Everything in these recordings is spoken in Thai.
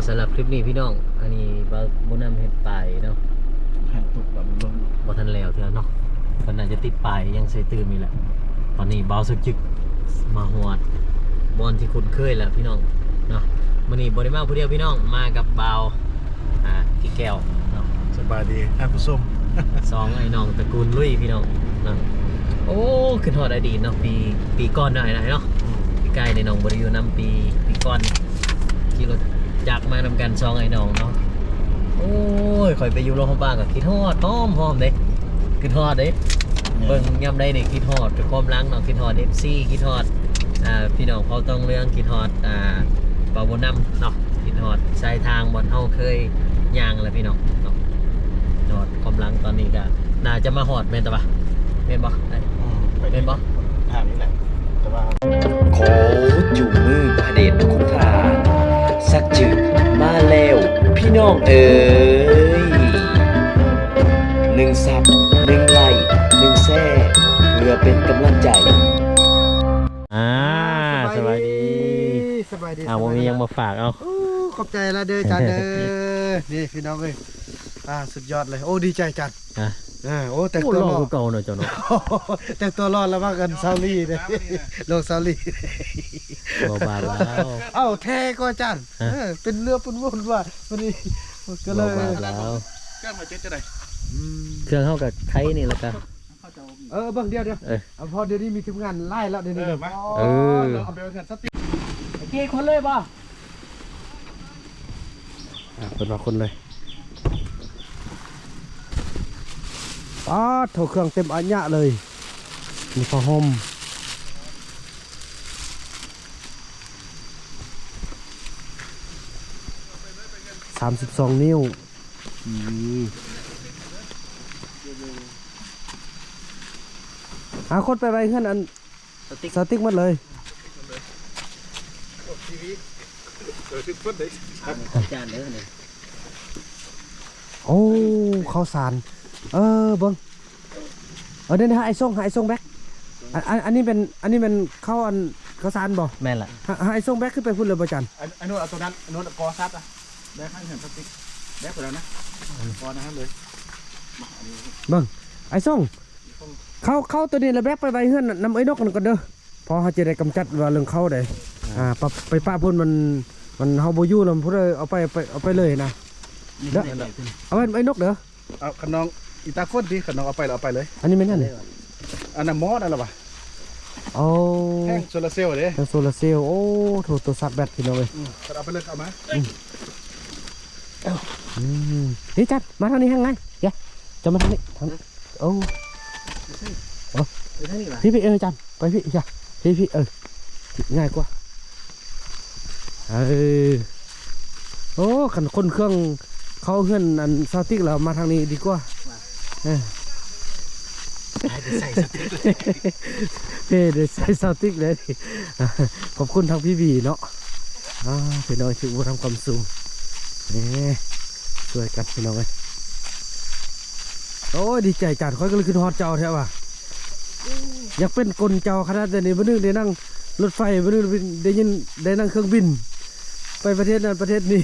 สำหรับคลิปนี้พี่น้องอันนี้บ่นำเฮ็ดปลายเนาะ หางตกแบบลง บ่ทันแล้วเทื่อเนาะเพิ่นน่าจะติดปลายยังใส่ตื่นนี่แหละตอนนี้เบาสุดจึกมาฮอดบอนที่คุ้นเคยแล้วพี่น้องเนาะมื้อนี้บ่ได้มาผู้เดียวพี่น้องมากับเบาพี่แก้วเนาะ สบายดีท่านผู้ชม สองไอ้น้องตระกูลลุยพี่น้องเนาะโอ้ขึ้นฮอดอดีตเนาะปีก่อนหน่อยเนาะปีใกล้ในน้องบ่ได้อยู่นํปีก่อนขี่รถจักรมานำกันสองไอ้น้องเนาะโอ้ยข่อยไปอยู่โรงพยาบาลก็คิดฮอดพร้อมเด้คิดฮอดเด้เบิ่งยามใดนี่คิดฮอดกับความหลังเนาะคิดฮอด FC คิดฮอดพี่น้องเขาต้องเรื่องคิดฮอดเบาบ่นำเนาะคิดฮอดสายทางบ่เฮาเคยย่างแล้วพี่น้องเนาะฮอดความหลังตอนนี้ก็น่าจะมาฮอดแม่นตะบ่แม่นบ่ได้เป็นบ่ ทางนี้แหละแต่ว่า ขอจูมือพระเดชคุณทานสักจืดมาแล้วพี่น้องเอ๋ยหนึ่งซับหนึ่งไลค์หนึ่งแซ่เพื่อเป็นกำลังใจสบายดี สบายดี วันนี้ยังมาฝากเอา ขอบใจละเด้อจันเด้อนี่พี่น้องเอ้ยสุดยอดเลยโอ้ดีใจจันโอ้แต่งตัวรอด เก่าหน่อยเจ้าเนาะ แต่งตัวรอดแล้วมากันซาลี่เลยลงซาลี่ บาแล้ว เอ้าแท้ก็จันเป็นเรือเป็นวุ่นว่าวันนี้ก็เลย บาแล้ว เครื่องมาเจ๊จะไหน เครื่องเข้ากับไข่นี่แล้วกัน เบิ่งเดียวพอเดี๋ยวนี้มีทีมงานไล่แล้วเดี๋ยวนี้ มา เอาไปเอากันสติ โอเคคนเลยป่ะ เป็นมาคนเลยโถเครื่องเต็มอัญญะเลยมีผ้าห่ม32 นิ้วหาคนไปไว้เพื่อนอันสติ๊กหมดเลย จานเด้อเนี่ย โอ้ข้าวสารเบิ้งเดี๋ยวไอ้ส่งแบ็คอันนี้เป็นข้าวสารบ่ แม่นละ ไอ้ส่งแบ็คขึ้นไปพูดเลยบ่จัน อันนู้นเอาตัวนั้นอันนู้นกอซัดอ่ะแบกข้างเห็นสติ๊กแบกไปแล้วนะกอนะครับเลย เบิ้งไอ้ส่งเข้าตัวนี้แล้วแบ็คไปไว้เพื่อนน้ำไอ้นกกันก่อนเด้อพอเขาจะได้กำจัดว่าเรื่องเข้าได้ไปป้าพุ่นมันเฮาบ่อยู่แล้วพุ่นเอาไปเลยนะเด้อเอาไอ้นกเด้อ เอาขนองอีตาฟ้นดิขนองเอาไปเราเอาไปเลย อันนี้ไม่นั่นเลย อันนั้นมอสอะไรวะ โอ้ แห้งโซลาเซลล์เด้ ทางโซลาร์เซลล์โอ้โถตัวซัดแบตพี่น้องเลย เอาไปเลยเอามา นี่จัดมาทางนี้ทางไงแกจะมาทางนี้โอ้พี่จันไปพี่จ้ะพี่ง่ายกว่าโอ้ขันคนเครื่องเขาเฮือนอันซาติกเรามาทางนี้ดีกว่าใส่สติ๊กเลย เดี๋ยวใส่ซาติกเลยขอบคุณทางพี่บีเนาะพี่น้องที่ทำความสูงช่วยกันพี่น้องเลยโอ้ดีใจจัดค่อยก็เลยขึ้นฮอดเจ้าแท้ว่ะอยากเป็นกลเจ้าขนาดนี้วันนึงได้นั่งรถไฟวันนึงได้นั่งเครื่องบินไปประเทศนั้นประเทศนี้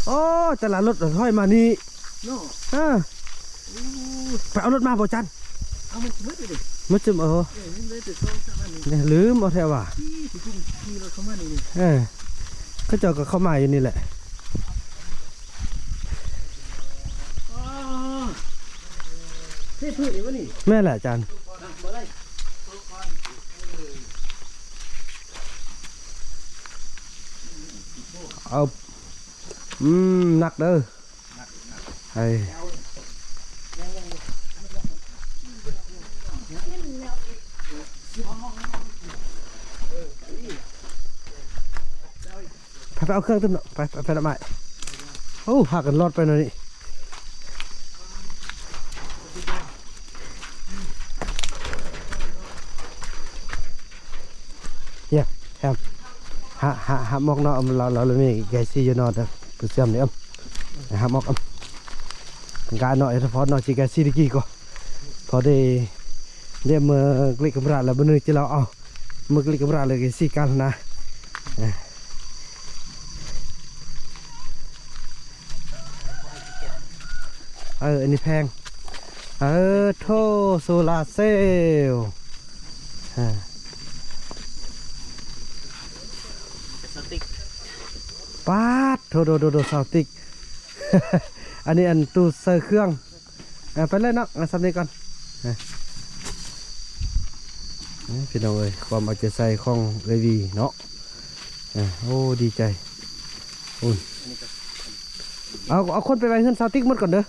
โอ้แต่ละรถห้อยมานี่ไปเอารถมาบ่จันเอามันมืดเลยมืดจึมเนี่ยลืมเอาแท้ว่ะเขาเจ้าก็เข้ามาอยู่นี่แหละแม่แหละจันเอาหนักเด้อไอ้ไปเอาเครื่องเต็มหน่อยไปละไม้โอ้พากันรอดไปหน่อยนี่หามอกเนาะเรามีไก่ซีอยู่เนาะแต่เพื่อเสื่อมเนี่ยหามอกการเนาะเฉพาะเนาะจีไก่ซีตะกี้ก็พอได้เรียกมือกลิกกระบะแล้วบนนึงจะเราเอามือกลิกกระบะเลยไก่ซีกันนะ อันนี้แพงโทโซลาเซลล์ สติ๊ก ปาดโดซาวติก อันนี้อันตู้เซอร์เครื่องไปเลยเนาะสำเนียงก่อนพี่น้องเอ้ยความเอาใจใส่ของเอวีเนาะโอ้ดีใจอุ่นเอาคนไปไว้เฮือนซาวติกหมดก่อนเด้อ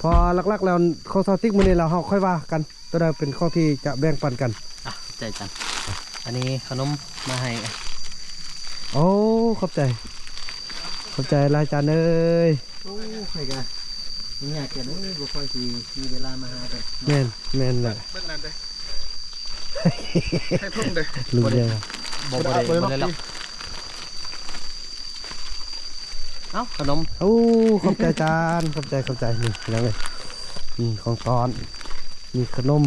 พอหลักๆแล้วของซาวติกมื้อนี้เราค่อยว่ากันตัวใดเป็นของที่จะแบ่งปันกัน ใจจังอันนี้ขนมมาให้ โอ้ขอบใจรายจานเอ้ย โอ้ใครกันนี่อยากจะได้บุคคลที่มีเวลามาหากัน แม่นแหละ เบิ่งนั่นเด้ให้ทุ่งเด้ ลุงเดียว บอกบ่ได้หรอกเอ้าขนม โอ้ขอบใจจานขอบใจนี่ยังเลยนี่ของตอนมีขนม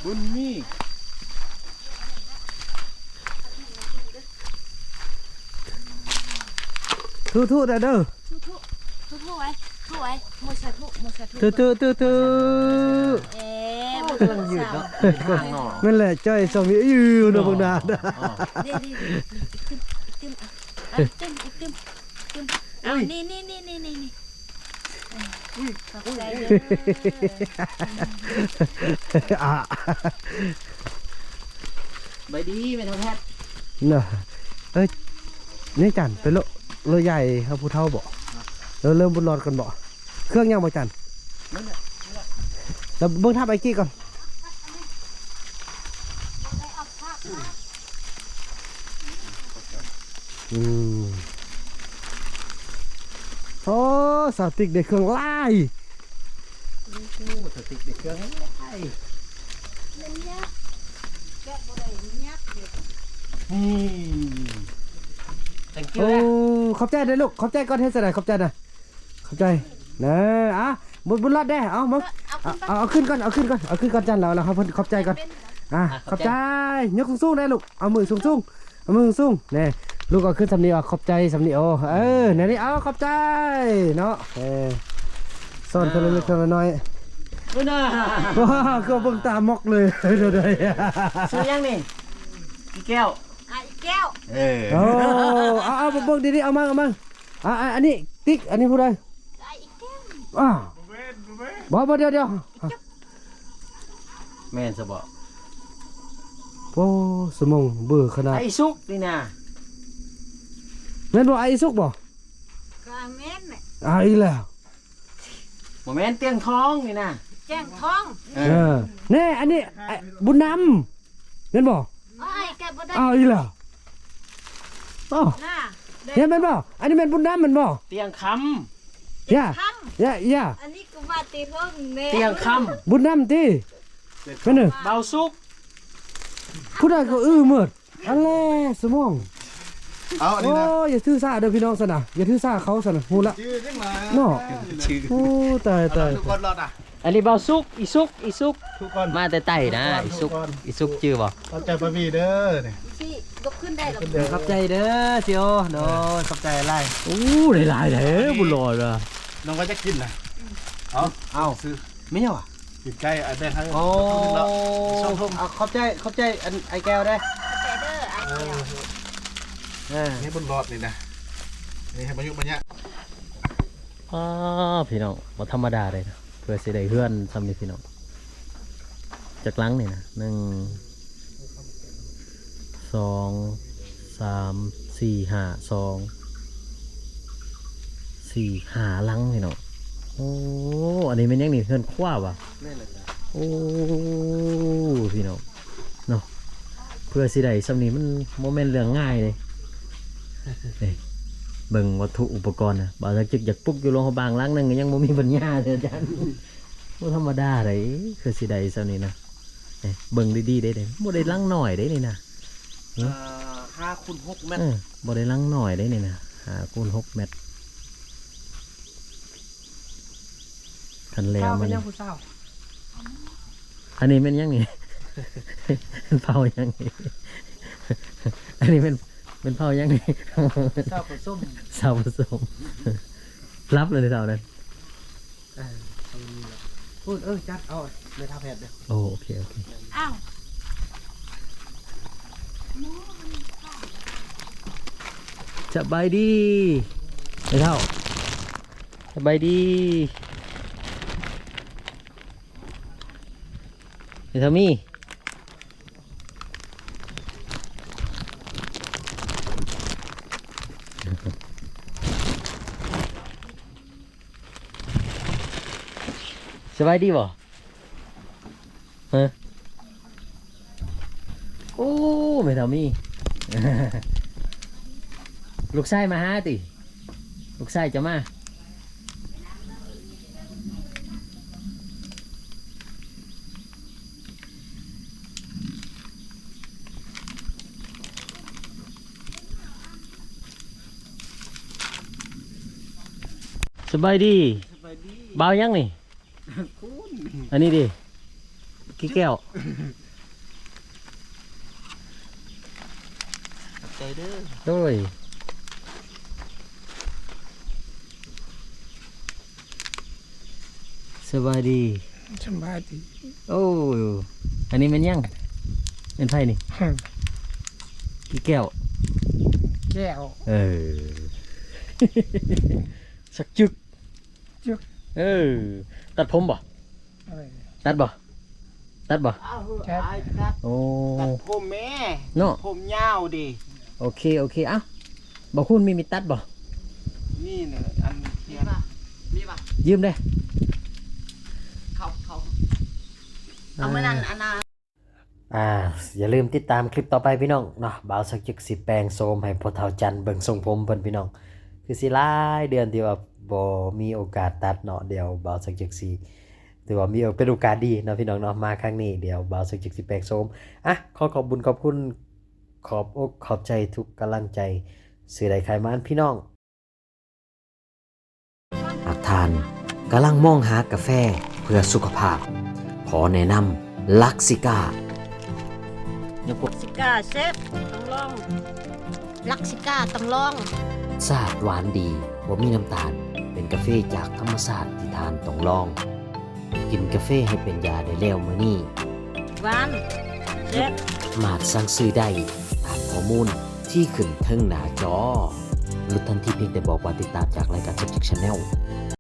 บุญมี ทูได้เด้อ ทุไว้โมชาทุ ทู มันกำลังยืดเนาะ นั่นแหละจ้อยสมีอยู่เนาะบางนา เดี๋ยวตึมเอานี่ขอบใจเด้อ ใบดีไม่เท่าแพทย์ เนาะนี่จันเป็นโลใหญ่ครับผู้เฒ่าบ่เริ่มบุญรอดกันบ่เครื่องยังบ่จันแล้วเบิ่งทับไอ้กี้ก่อนโอ้สาวติกได้เครื่องไล่ สติ๊กเด็กเครื่องไอ้thank you โอ้ นะ ขอบใจเด้อลูกขอบใจก่อนให้เสร็จขอบใจนะขอบใจนะบุญรอดได้เอามั้งเอาขึ้นก่อนจันเราครับขอบใจก่อนขอบใจยกสูงๆได้ลูกเอามือสูงเอามือสูงนี่ลูกเอาขึ้นสำนีขอบใจสำนีนี่เอาขอบใจเนาะซ่อนคนละเล็กคนละน้อย ไม่น่า ว้าก็เบิ่งตามอกเลยเดี๋ยว ซื้อยังนี่กี่แก้ว แก้ว โอ้เอาเบิ่งดีๆเอามาอันนี้ติ๊กอันนี้พูดได้ อีกแก้ว บ่เดี๋ยว แม่นซะบ่ โอ้สมองเบื่อขนาด ไอ้ซุกนี่นะ แม่นบ่ไอ้สุกบ่ กาเม่น อีกแล้ว บ่แม่นเตียงทองนี่นะ แจ้งท้อง แน่อันนี้บุญนำแม่นบ่ ไอ้แกบ่ได้ อีกแล้วอ๋อ น่ะ เห็นแม่นบ่อันนี้แม่นบุญนำแม่นบ่ เตียงค ย่า คำ ย่า อันนี้ก็มาตีเพิ่งแม่ ำเตียงค บุญนำติแม่น ำเบาซุก ผู้ใดก็หมดอันแลสมอง เอาอัน โอ้ นี้นะ อย่าถือซาเด้อพี่น้องซะนะอย่าถือซาเขาซะนะฮู้ละ ชื่อจังมา เนาะ ชื่อ โอ้ตาย ทุกคนรอดอ่ะ อันนี้เบาซุกอีซุก ทุกคน มาแต่ไต่นะอีซุกชื่อบ่ เข้าใจป่ะพี่เด้อเนี่ย ที่ยกขึ้นได้หรอ ขอบใจเด้อเจียวโดนขอบใจอะไร โอ้หลายๆเด้อบุญรอดอ่ะ น้องก็จะกินนะเอาซื้อ ไม่ใช่ว่ะ กินใกล้ไอ้แบงค์ให้ โอ้ ช่องทุ่ง ขอบใจอันไอ้แก้วได้ ใจเด้อไอ้แก้ว นี่บนรอดนี่นะนี่ให้มายุมันเนี้ย พี่น้องบ่ธรรมดาเลยนะเพื่อสิได้เฮือนซ้ำนี่พี่น้องจากหลังนี่นะ1 2 3 4 5 2 4 5หลังพี่น้องโอ้อันนี้มันยังนี่เฮือนคว้าว่ะ นี่แหละจ้ะ โอ้พี่น้องเนาะเพื่อสิได้ซ้ำนี้มันโมเมนต์เรื่องง่ายเลยเอ้ยเบิ่งวัตถุอุปกรณ์นะบางทีอยากปลุกอยู่โรงพยาบาลล้างนึงก็ยังบ่มีปัญญาเลยอาจารย์บ่ธรรมดาเลยคือสิได้ซ้ำนี้นะเอ้ยเบิ่งดีๆได้เลยบ่ได้ล้างหน่อยได้นี่นะ 5 คูณ 6 เมตร บ่ได้ล้างหน่อยได้นี่นะ5 คูณ 6 เมตรคันแล้วมันอันนี้เป็นยังนี่ เผายังนี่ อันนี้เป็นเผายังไง เจ้าผสม สาวผสมรับเลยในสาวนั้น พูดจัดเอาในท่าแพทย์เด้อ โอเค อ้าว สบายดีไอ้เท่าสบายดีไอ้เท่ามี่สบายดีบ่ฮะโอ้ไม่เท่ามี่ ลูกไส้มาหาติลูกไส้จะมาสบายดีเบายังนี่อันนี้ดิกี่แก้ว ใจเด้อ โอ้ยสบายดี สบายดี โอ้อันนี้เป็นยังเป็นไพ่นี่กี่แก้ว แก้ว เออ สักจึก จึก เออตัดผมบ่ อะไร ตัดบ่ตัดบ่ อ้าวไอ้ตัด โอ้ ตัดผมแม่ เนาะ ผมยาวดิ โอเคเอ้าบ่คุณมีตัดบ่ นี่เนี่ยอันเทียน มีป่ะ ยืมได้ เขาเอามานั่นอันน่ะ อย่าลืมติดตามคลิปต่อไปพี่น้องเนาะบ่าวสักจึกสิแปลงโซมให้พ่อเฒ่าจันทร์เบิ่งทรงผมเพิ่นพี่น้องคือสิหลายเดือนที่ว่าบ่มีโอกาสตัดเนาะเดี๋ยวบ่าวสักจึกสิถือว่ามีเป็นโอกาสดีเนาะพี่น้องเนาะมาครั้งนี้เดี๋ยวบ่าวสักจึกสิแปลงโซมขอบบุญขอบคุณขอบอกขอบใจทุกกำลังใจสื่อใดใครมานพี่น้องหากทานกำลังมองหากาแฟเพื่อสุขภาพขอแนะนำลักซิก้า สิก้าเซฟต้องลองลักซิก้าต้องลอง ชาติหวานดีบ่มีน้ำตาลเป็นกาแฟจากธรรมชาติที่ทานต้องลอง กินกาแฟให้เป็นยาได้แล้วมื้อนี้ หวานเซฟ มาดสั่งซื้อได้ตามข้อมูลที่ขึ้นเทิงหน้าจอลุ้นทันทีเพียงแต่บอกว่าติดตามจากรายการ Subject Channel